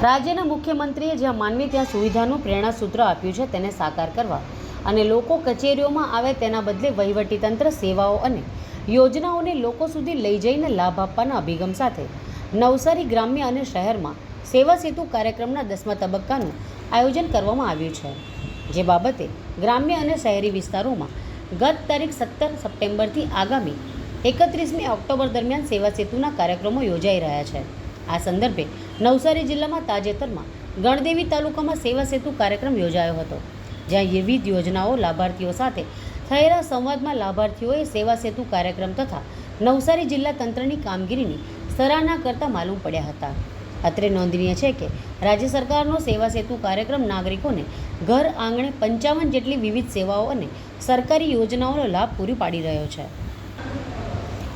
રાજ્યના મુખ્યમંત્રીએ જ્યાં માનવી ત્યાં સુવિધાનું પ્રેરણાસૂત્ર આપ્યું છે તેને સાકાર કરવા અને લોકો કચેરીઓમાં આવે તેના બદલે વહીવટીતંત્ર સેવાઓ અને યોજનાઓને લોકો સુધી લઈ જઈને લાભ આપવાના અભિગમ સાથે નવસારી ગ્રામ્ય અને શહેરમાં સેવા સેતુ કાર્યક્રમના 10મા તબક્કાનું આયોજન કરવામાં આવ્યું છે, જે બાબતે ગ્રામ્ય અને શહેરી વિસ્તારોમાં ગત તારીખ 17 સપ્ટેમ્બરથી આગામી 31મી ઓક્ટોબર દરમિયાન સેવા સેતુના કાર્યક્રમો યોજાઈ રહ્યા છે। આ સંદર્ભે નવસારી જિલ્લામાં તાજેતરમાં ગણદેવી તાલુકામાં સેવા સેતુ કાર્યક્રમ યોજાયો હતો, જ્યાં વિવિધ યોજનાઓ લાભાર્થીઓ સાથે થયેલા સંવાદમાં લાભાર્થીઓએ સેવા સેતુ કાર્યક્રમ તથા નવસારી જિલ્લા તંત્રની કામગીરીની સરાહના કરતા માલુમ પડ્યા હતા। અત્રે નોંધનીય છે કે રાજ્ય સરકારનો સેવા સેતુ કાર્યક્રમ નાગરિકોને ઘર આંગણે 55 જેટલી વિવિધ સેવાઓ અને સરકારી યોજનાઓનો લાભ પૂરી પાડી રહ્યો છે।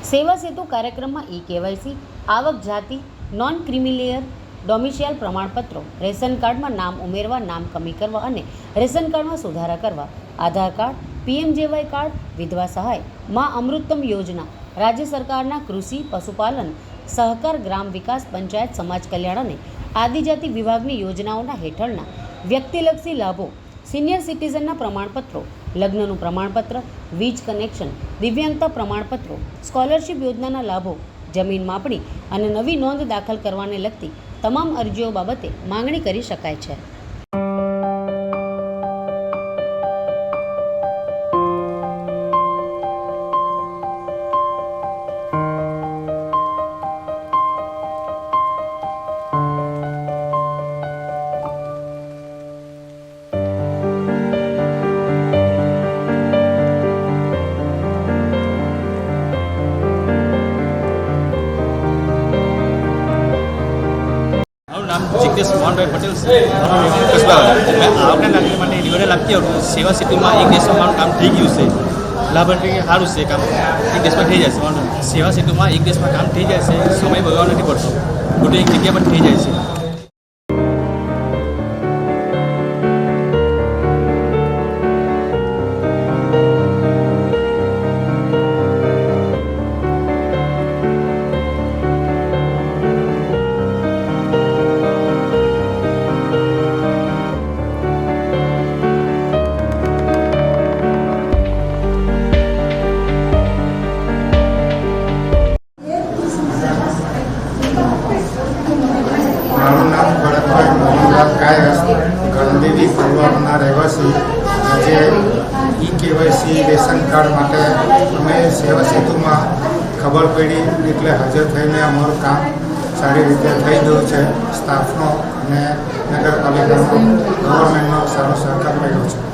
સેવા સેતુ કાર્યક્રમમાં ઈ-કેવાયસી, આવક જાતિ, નોન ક્રિમિલેયર, ડોમિશિયલ પ્રમાણપત્રો, રેશન કાર્ડમાં નામ ઉમેરવા, નામ કમી કરવા અને રેશન કાર્ડમાં સુધારા કરવા, આધાર કાર્ડ, પીએમજેવાય કાર્ડ, વિધવા સહાય, મા અમૃતમ યોજના, રાજ્ય સરકારના કૃષિ, પશુપાલન, સહકાર, ગ્રામ વિકાસ, પંચાયત, સમાજ કલ્યાણ અને આદિજાતિ વિભાગની યોજનાઓના હેઠળના વ્યક્તિલક્ષી લાભો, સિનિયર સિટીઝનના પ્રમાણપત્રો, લગ્નનું પ્રમાણપત્ર, વીજ કનેક્શન, દિવ્યાંગતા પ્રમાણપત્રો, સ્કોલરશિપ યોજનાના લાભો, જમીન માપણી અને નવી નોંધ દાખલ કરવાને લગતી તમામ અરજીઓ બાબતે માંગણી કરી શકાય છે। जिग्नेश मोहनभाई पटेल से मैं आवना नागरिक मैंने निवडे लागती हूँ सेवा सेतु में एक देश में काम थी गयु से लाभार्थी सारू से काम एक देश में थी जाए सेवा सेतु में एक देश में काम थी जाए समय बगाड़ नहीं पड़तो गोटे एक जगह पर थी जाए। મારું નામ ભરતભાઈ મોહનલાલ કાયસ, ગણદેવી પરિવારના રહેવાસી। આજે ઈ-કેવાયસી રેશન કાર્ડ માટે અમે સેવા સેતુમાં ખબર પડી એટલે હાજર થઈને અમારું કામ સારી રીતે થઈ ગયું છે। સ્ટાફનો અને નગરપાલિકાનો, ગવર્મેન્ટનો સારો સહકાર મળ્યો છે।